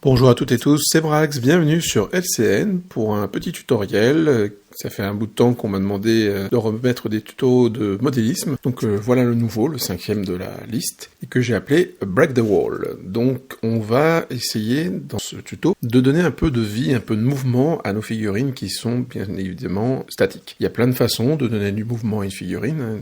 Bonjour à toutes et tous, c'est Brax, bienvenue sur LCN pour un petit tutoriel. Ça fait un bout de temps qu'on m'a demandé de remettre des tutos de modélisme. Donc voilà le nouveau, le 5e de la liste, et que j'ai appelé Break the Wall. Donc on va essayer dans ce tuto de donner un peu de vie, un peu de mouvement à nos figurines qui sont bien évidemment statiques. Il y a plein de façons de donner du mouvement à une figurine,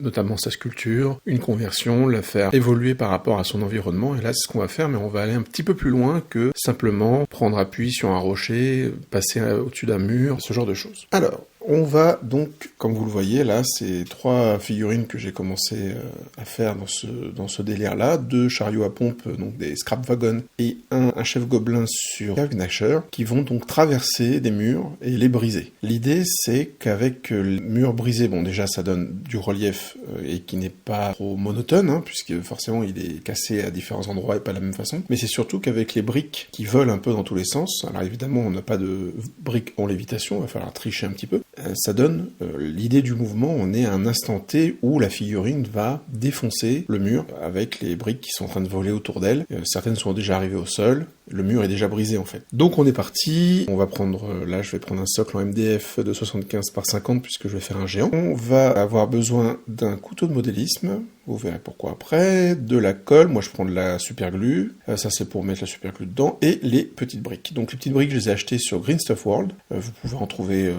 notamment sa sculpture, une conversion, la faire évoluer par rapport à son environnement, et là c'est ce qu'on va faire, mais on va aller un petit peu plus loin que simplement prendre appui sur un rocher, passer au-dessus d'un mur, ce genre de choses. Alors, on va donc, comme vous le voyez là, c'est 3 figurines que j'ai commencé à faire dans ce délire-là, 2 chariots à pompe, donc des scrap wagons, et un chef gobelin sur Nashor, qui vont donc traverser des murs et les briser. L'idée, c'est qu'avec le mur brisé, bon déjà ça donne du relief et qui n'est pas trop monotone, puisque forcément il est cassé à différents endroits et pas de la même façon, mais c'est surtout qu'avec les briques qui volent un peu dans tous les sens, alors évidemment on n'a pas de briques en lévitation, il va falloir tricher un petit peu, ça donne l'idée du mouvement. On est à un instant T où la figurine va défoncer le mur avec les briques qui sont en train de voler autour d'elle. Certaines sont déjà arrivées au sol, le mur est déjà brisé en fait. Donc on est parti, on va prendre, là je vais prendre un socle en MDF de 75 par 50 puisque je vais faire un géant. On va avoir besoin d'un couteau de modélisme, vous verrez pourquoi après, de la colle, moi je prends de la superglue, ça c'est pour mettre la superglue dedans, et les petites briques. Donc les petites briques je les ai achetées sur Green Stuff World, vous pouvez en trouver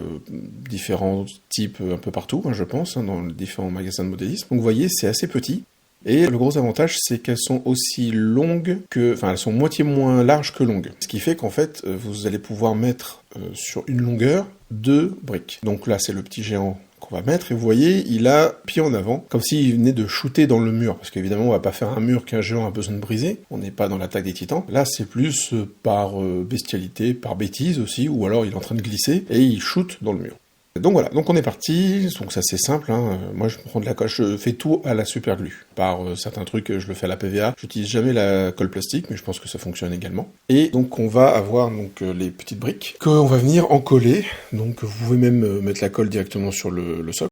différents types un peu partout, je pense, dans les différents magasins de modélisme. Donc vous voyez, c'est assez petit. Et le gros avantage, c'est qu'elles sont aussi longues que... Enfin, elles sont moitié moins larges que longues. Ce qui fait qu'en fait, vous allez pouvoir mettre sur une longueur 2 briques. Donc là, c'est le petit géant qu'on va mettre, et vous voyez, il a pied en avant, comme s'il venait de shooter dans le mur, parce qu'évidemment, on va pas faire un mur qu'un géant a besoin de briser, on n'est pas dans l'attaque des titans. Là, c'est plus par bestialité, par bêtise aussi, ou alors il est en train de glisser, et il shoot dans le mur. Donc voilà, donc on est parti, donc ça c'est simple, moi je prends de la colle, je fais tout à la superglue. Par certains trucs, je le fais à la PVA, j'utilise jamais la colle plastique, mais je pense que ça fonctionne également. Et donc on va avoir donc les petites briques qu'on va venir en coller, donc vous pouvez même mettre la colle directement sur le socle.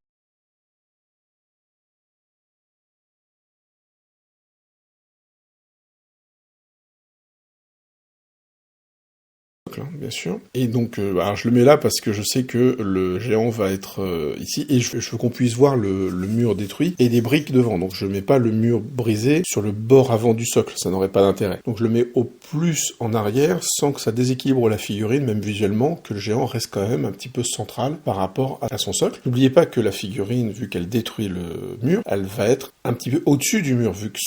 Bien sûr. Et donc, alors je le mets là parce que je sais que le géant va être ici, et je veux qu'on puisse voir le mur détruit et des briques devant. Donc je mets pas le mur brisé sur le bord avant du socle, ça n'aurait pas d'intérêt. Donc je le mets au plus en arrière sans que ça déséquilibre la figurine, même visuellement, que le géant reste quand même un petit peu central par rapport à son socle. N'oubliez pas que la figurine, vu qu'elle détruit le mur, elle va être un petit peu au-dessus du mur, vu que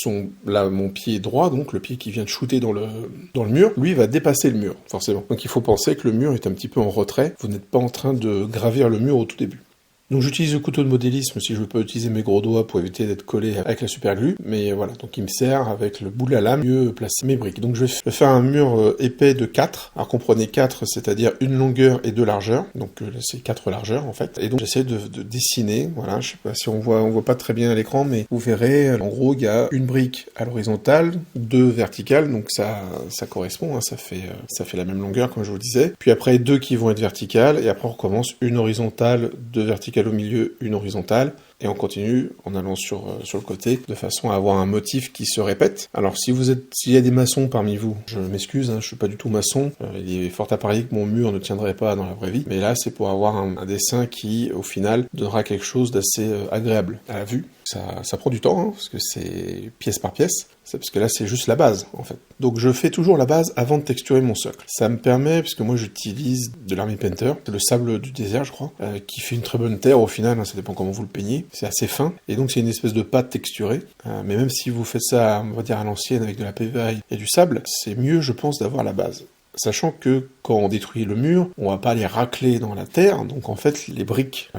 là, mon pied droit, donc le pied qui vient de shooter dans le mur, lui va dépasser le mur, forcément. Donc il faut penser que le mur est un petit peu en retrait, vous n'êtes pas en train de gravir le mur au tout début. Donc j'utilise le couteau de modélisme si je veux pas utiliser mes gros doigts pour éviter d'être collé avec la superglue, mais voilà, donc il me sert avec le bout de la lame mieux placer mes briques. Donc je vais faire un mur épais de 4, alors comprenez 4, c'est-à-dire une longueur et 2 largeurs, donc c'est 4 largeurs en fait, et donc j'essaie de dessiner, voilà, je sais pas si on voit pas très bien à l'écran, mais vous verrez, en gros il y a une brique à l'horizontale, 2 verticales, donc ça correspond, ça fait la même longueur comme je vous le disais, puis après 2 qui vont être verticales, et après on recommence une horizontale, 2 verticales au milieu, une horizontale, et on continue en allant sur le côté, de façon à avoir un motif qui se répète. Alors s'il y a des maçons parmi vous, je m'excuse, je suis pas du tout maçon, il est fort à parier que mon mur ne tiendrait pas dans la vraie vie, mais là c'est pour avoir un dessin qui, au final, donnera quelque chose d'assez agréable à la vue. Ça prend du temps, parce que c'est pièce par pièce, parce que là c'est juste la base, en fait. Donc je fais toujours la base avant de texturer mon socle. Ça me permet, puisque moi j'utilise de l'Army Painter, c'est le sable du désert je crois, qui fait une très bonne terre au final, ça dépend comment vous le peignez, c'est assez fin, et donc c'est une espèce de pâte texturée, mais même si vous faites ça, on va dire à l'ancienne, avec de la PVA et du sable, c'est mieux je pense d'avoir la base. Sachant que quand on détruit le mur, on va pas les racler dans la terre, donc en fait les briques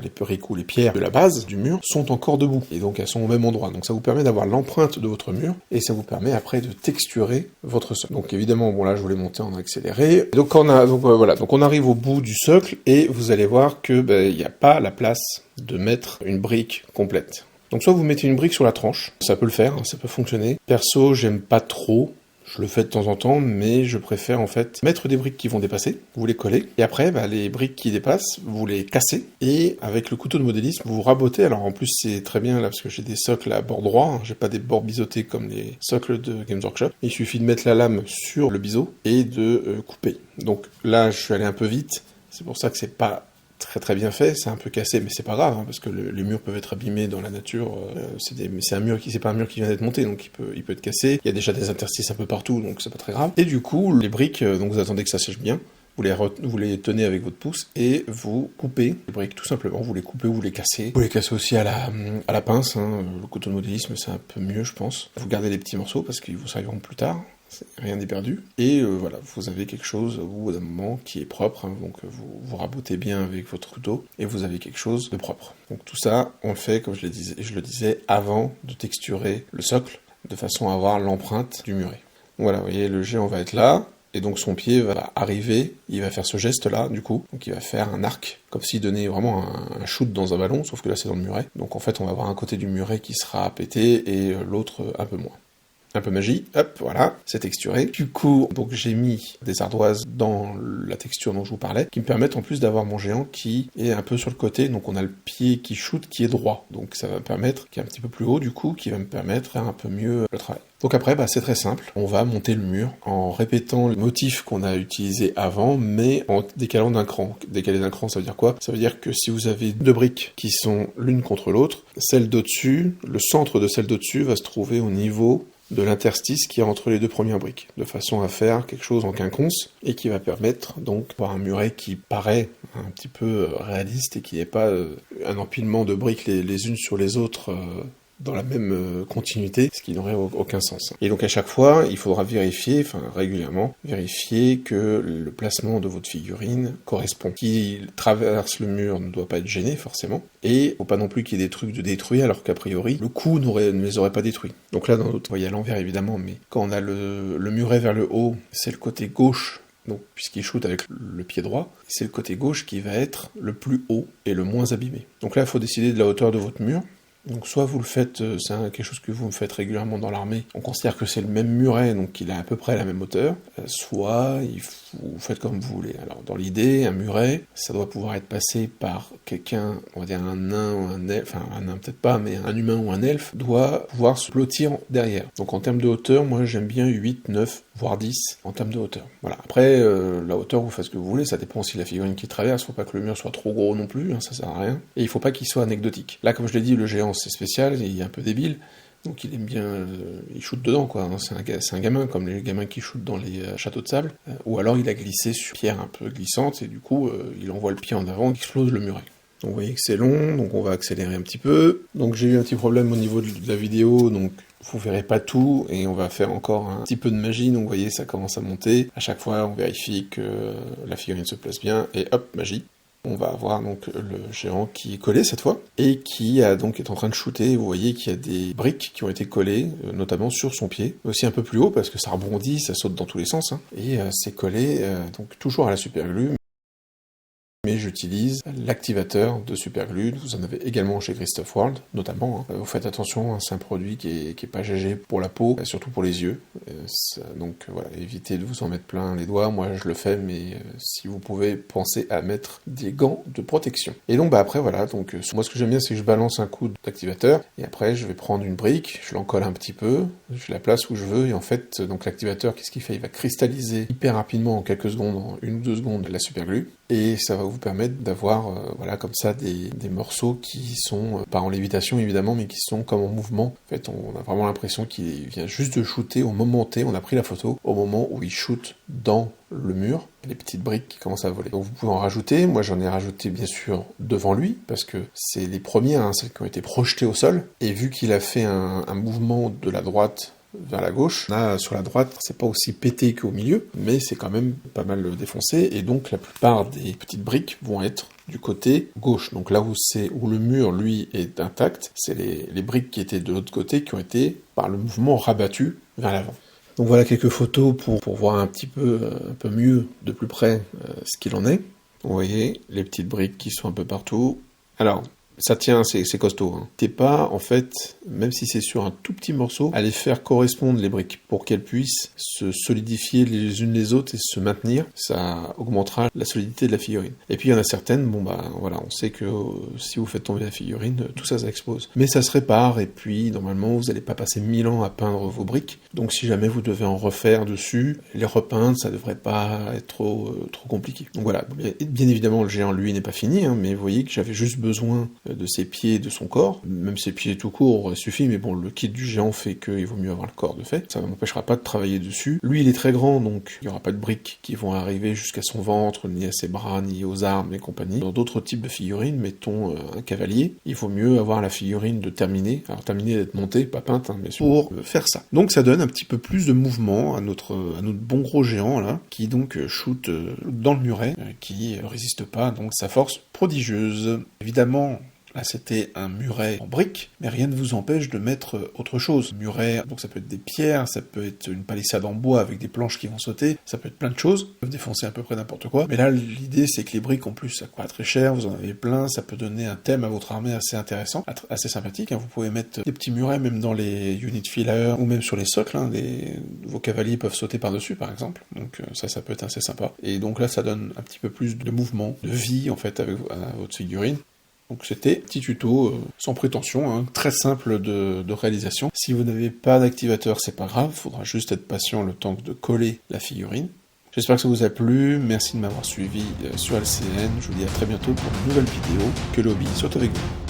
ou les pierres de la base du mur sont encore debout, et donc elles sont au même endroit. Donc ça vous permet d'avoir l'empreinte de votre mur, et ça vous permet après de texturer votre socle. Donc évidemment, bon là je voulais monter en accéléré. Donc on arrive au bout du socle, et vous allez voir que il n'y a pas la place de mettre une brique complète. Donc soit vous mettez une brique sur la tranche, ça peut le faire, ça peut fonctionner. Perso, j'aime pas trop. Je le fais de temps en temps, mais je préfère en fait mettre des briques qui vont dépasser, vous les collez, et après les briques qui dépassent, vous les cassez, et avec le couteau de modélisme, vous rabotez. Alors en plus c'est très bien là, parce que j'ai des socles à bord droit, hein. J'ai pas des bords biseautés comme les socles de Games Workshop. Il suffit de mettre la lame sur le biseau et de couper. Donc là je suis allé un peu vite, c'est pour ça que c'est pas très bien fait, c'est un peu cassé, mais c'est pas grave, hein, parce que les murs peuvent être abîmés dans la nature, c'est pas un mur qui vient d'être monté, donc il peut être cassé, il y a déjà des interstices un peu partout, donc c'est pas très grave. Et du coup, les briques, donc vous attendez que ça sèche bien, vous les tenez avec votre pouce, et vous coupez les briques, tout simplement, vous les coupez ou vous les cassez. Vous les cassez aussi à la pince, hein. Le couteau de modélisme c'est un peu mieux je pense. Vous gardez les petits morceaux, parce qu'ils vous serviront plus tard. Rien n'est perdu. Et voilà, vous avez quelque chose au bout d'un moment qui est propre, hein, donc vous rabotez bien avec votre couteau, et vous avez quelque chose de propre. Donc tout ça, on le fait, comme je le disais, avant de texturer le socle, de façon à avoir l'empreinte du muret. Voilà, vous voyez, le géant va être là, et donc son pied va arriver, il va faire ce geste-là, du coup, donc il va faire un arc, comme s'il donnait vraiment un shoot dans un ballon, sauf que là c'est dans le muret. Donc en fait, on va avoir un côté du muret qui sera pété, et l'autre un peu moins. Un peu magie, hop, voilà, c'est texturé. Du coup, donc j'ai mis des ardoises dans la texture dont je vous parlais, qui me permettent en plus d'avoir mon géant qui est un peu sur le côté, donc on a le pied qui shoot, qui est droit. Donc ça va me permettre, qui est un petit peu plus haut du coup, qui va me permettre de faire un peu mieux le travail. Donc après, c'est très simple, on va monter le mur en répétant le motif qu'on a utilisé avant, mais en décalant d'un cran. Décaler d'un cran, ça veut dire quoi? Ça veut dire que si vous avez deux briques qui sont l'une contre l'autre, celle d'au-dessus, le centre de celle d'au-dessus va se trouver au niveau de l'interstice qui est entre les deux premières briques, de façon à faire quelque chose en quinconce, et qui va permettre donc d'avoir un muret qui paraît un petit peu réaliste, et qui n'est pas un empilement de briques les unes sur les autres dans la même continuité, ce qui n'aurait aucun sens. Et donc à chaque fois, il faudra vérifier, régulièrement, vérifier que le placement de votre figurine correspond. Qui traverse le mur ne doit pas être gêné, forcément, et il ne faut pas non plus qu'il y ait des trucs de détruits, alors qu'a priori, le coup ne les aurait pas détruits. Donc là, dans l'autre, vous voyez à l'envers évidemment, mais quand on a le muret vers le haut, c'est le côté gauche, donc puisqu'il shoot avec le pied droit, c'est le côté gauche qui va être le plus haut et le moins abîmé. Donc là, il faut décider de la hauteur de votre mur. Donc soit vous le faites, c'est quelque chose que vous faites régulièrement dans l'armée, on considère que c'est le même muret, donc il a à peu près la même hauteur, soit vous faites comme vous voulez. Alors dans l'idée, un muret, ça doit pouvoir être passé par quelqu'un, on va dire un nain ou un elfe, enfin un nain peut-être pas, mais un humain ou un elfe, doit pouvoir se blottir derrière. Donc en termes de hauteur, moi j'aime bien 8, 9, voire 10 en termes de hauteur. Voilà. Après, la hauteur, vous faites ce que vous voulez, ça dépend aussi de la figurine qui traverse, faut pas que le mur soit trop gros non plus, hein, ça sert à rien. Et il faut pas qu'il soit anecdotique. Là, comme je l'ai dit, le géant c'est spécial, il est un peu débile, donc il aime bien, il shoot dedans quoi, hein. C'est un gamin, comme les gamins qui shootent dans les châteaux de sable, ou alors il a glissé sur une pierre un peu glissante, et du coup, il envoie le pied en avant, il explose le muret. Donc vous voyez que c'est long, donc on va accélérer un petit peu. Donc j'ai eu un petit problème au niveau de la vidéo, donc vous verrez pas tout, et on va faire encore un petit peu de magie, donc vous voyez ça commence à monter. À chaque fois on vérifie que la figurine se place bien, et hop, magie. On va avoir donc le géant qui est collé cette fois, et qui est en train de shooter. Vous voyez qu'il y a des briques qui ont été collées, notamment sur son pied, aussi un peu plus haut, parce que ça rebondit, ça saute dans tous les sens, hein. Et c'est collé, donc toujours à la superglue, mais j'utilise l'activateur de superglue, vous en avez également chez Christophe World, notamment. Vous faites attention, hein, c'est un produit qui est pas GG pour la peau, surtout pour les yeux. Donc voilà, évitez de vous en mettre plein les doigts, moi je le fais, mais si vous pouvez, pensez à mettre des gants de protection. Et donc après voilà, donc moi ce que j'aime bien c'est que je balance un coup d'activateur, et après je vais prendre une brique, je l'encolle un petit peu, je la place où je veux, et en fait, donc l'activateur, qu'est-ce qu'il fait? Il va cristalliser hyper rapidement, en quelques secondes, en 1 ou 2 secondes, la superglue, et ça va vous permettre d'avoir voilà comme ça des morceaux qui sont pas en lévitation évidemment, mais qui sont comme en mouvement. En fait, on a vraiment l'impression qu'il vient juste de shooter au moment T, on a pris la photo au moment où il shoot dans le mur, les petites briques qui commencent à voler. Donc vous pouvez en rajouter, moi j'en ai rajouté bien sûr devant lui, parce que c'est les premières, hein, celles qui ont été projetées au sol, et vu qu'il a fait un mouvement de la droite vers la gauche. Là, sur la droite, c'est pas aussi pété qu'au milieu, mais c'est quand même pas mal défoncé, et donc la plupart des petites briques vont être du côté gauche. Donc là où le mur, lui, est intact, c'est les briques qui étaient de l'autre côté qui ont été, par le mouvement, rabattues vers l'avant. Donc voilà quelques photos pour voir un peu mieux, de plus près, ce qu'il en est. Vous voyez, les petites briques qui sont un peu partout. Alors, Ça tient, c'est costaud. Hein. T'es pas, en fait, même si c'est sur un tout petit morceau, à les faire correspondre les briques pour qu'elles puissent se solidifier les unes les autres et se maintenir. Ça augmentera la solidité de la figurine. Et puis il y en a certaines, bon bah voilà, on sait que si vous faites tomber la figurine, tout ça explose. Mais ça se répare et puis normalement vous n'allez pas passer 1000 ans à peindre vos briques. Donc si jamais vous devez en refaire dessus, les repeindre, ça devrait pas être trop compliqué. Donc voilà, bien évidemment le géant lui n'est pas fini, hein, mais vous voyez que j'avais juste besoin de ses pieds et de son corps. Même ses pieds tout court suffit, mais bon, le kit du géant fait qu'il vaut mieux avoir le corps de fait. Ça ne m'empêchera pas de travailler dessus. Lui, il est très grand, donc il n'y aura pas de briques qui vont arriver jusqu'à son ventre, ni à ses bras, ni aux armes et compagnie. Dans d'autres types de figurines, mettons un cavalier, il vaut mieux avoir la figurine de terminer, alors terminer d'être montée, pas peinte, hein, bien sûr, pour faire ça. Donc ça donne un petit peu plus de mouvement à notre bon gros géant, là, qui donc shoot dans le muret, qui résiste pas, donc sa force prodigieuse. Évidemment, là, c'était un muret en briques, mais rien ne vous empêche de mettre autre chose. Muret, donc ça peut être des pierres, ça peut être une palissade en bois avec des planches qui vont sauter, ça peut être plein de choses, ça peut défoncer à peu près n'importe quoi. Mais là, l'idée, c'est que les briques, en plus, ça coûte pas très cher, vous en avez plein, ça peut donner un thème à votre armée assez intéressant, assez sympathique. Hein. Vous pouvez mettre des petits murets, même dans les unit fillers, ou même sur les socles, hein, vos cavaliers peuvent sauter par-dessus, par exemple. Donc ça peut être assez sympa. Et donc là, ça donne un petit peu plus de mouvement, de vie, en fait, avec votre figurine. Donc c'était un petit tuto sans prétention, hein, très simple de réalisation. Si vous n'avez pas d'activateur, c'est pas grave, il faudra juste être patient le temps de coller la figurine. J'espère que ça vous a plu, merci de m'avoir suivi sur LCN, je vous dis à très bientôt pour une nouvelle vidéo, que le hobby soit avec vous.